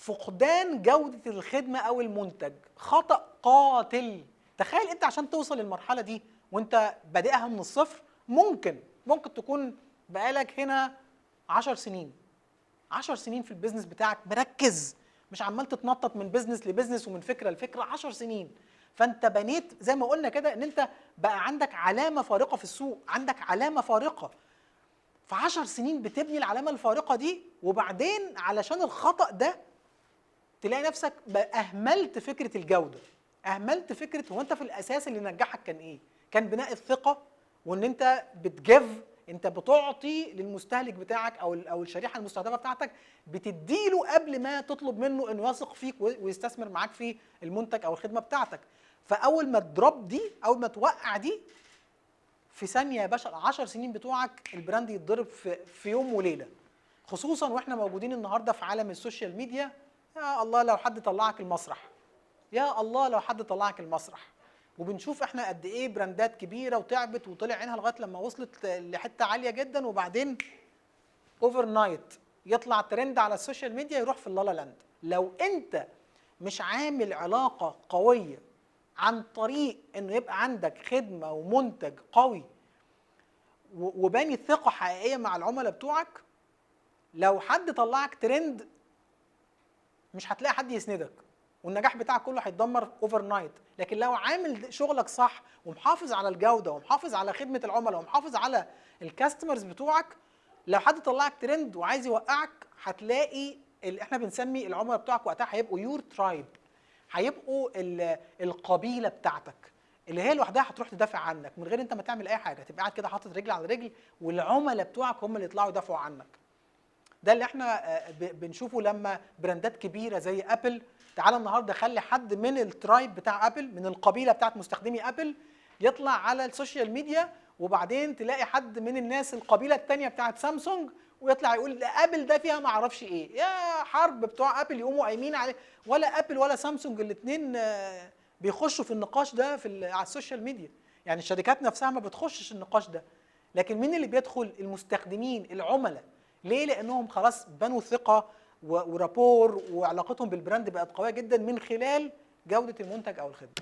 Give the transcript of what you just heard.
فقدان جودة الخدمة أو المنتج خطأ قاتل. تخيل أنت عشان توصل للمرحلة دي وأنت بادئها من الصفر، ممكن تكون بقالك هنا 10 سنين، 10 سنين في البيزنس بتاعك مركز، مش عمال تتنطط من بيزنس لبيزنس ومن فكرة لفكرة، 10 سنين. فأنت بنيت زي ما قلنا كده إن أنت بقى عندك علامة فارقة في السوق، عندك علامة فارقة. في 10 سنين بتبني العلامة الفارقة دي، وبعدين علشان الخطأ ده تلاقي نفسك اهملت فكره الجوده، اهملت فكره هو انت في الاساس اللي نجحك كان ايه؟ كان بناء الثقه، وان انت انت بتعطي للمستهلك بتاعك او الشريحه المستهدفه بتاعتك، بتديله قبل ما تطلب منه انه يثق فيك ويستثمر معاك في المنتج او الخدمه بتاعتك. فاول ما تضرب دي، اول ما توقع دي، في ثانيه يا باشا 10 سنين بتوعك البراند يتضرب في يوم وليله. خصوصا واحنا موجودين النهارده في عالم السوشيال ميديا. يا الله لو حد طلعك المسرح، يا الله لو حد طلعك المسرح. وبنشوف احنا قد ايه براندات كبيره وتعبت وطلع عينها لغايه لما وصلت لحته عاليه جدا، وبعدين اوفر نايت يطلع ترند على السوشيال ميديا يروح في اللالا لاند. لو انت مش عامل علاقه قويه عن طريق انه يبقى عندك خدمه ومنتج قوي وباني ثقه حقيقيه مع العملاء بتوعك، لو حد طلعك ترند مش هتلاقي حد يسندك، والنجاح بتاعك كله هيتدمر اوفر نايت. لكن لو عامل شغلك صح ومحافظ على الجوده ومحافظ على خدمه العملاء ومحافظ على الكاستمرز بتوعك، لو حد طلعك ترند وعايز يوقعك هتلاقي احنا بنسمي العملاء بتوعك وقتها هيبقوا يور ترايب، هيبقوا القبيله بتاعتك اللي هي لوحدها هتروح تدافع عنك من غير انت ما تعمل اي حاجه، تبقى قاعد كده حاطط رجل على رجل والعملاء بتوعك هم اللي يطلعوا يدافعوا عنك. ده اللي احنا بنشوفه لما براندات كبيره زي ابل، تعالى النهارده خلي حد من الترايب بتاع ابل، من القبيله بتاعت مستخدمي ابل، يطلع على السوشيال ميديا، وبعدين تلاقي حد من الناس القبيله الثانيه بتاعت سامسونج ويطلع يقول ابل ده فيها ما اعرفش ايه، يا حرب بتوع ابل يقوموا قايمين عليه. ولا ابل ولا سامسونج الاثنين بيخشوا في النقاش ده على السوشيال ميديا، يعني الشركات نفسها ما بتخشش النقاش ده. لكن مين اللي بيدخل؟ المستخدمين، العملاء. ليه؟ لانهم خلاص بنوا ثقه ورابور، وعلاقتهم بالبراند بقت قويه جدا من خلال جوده المنتج او الخدمه.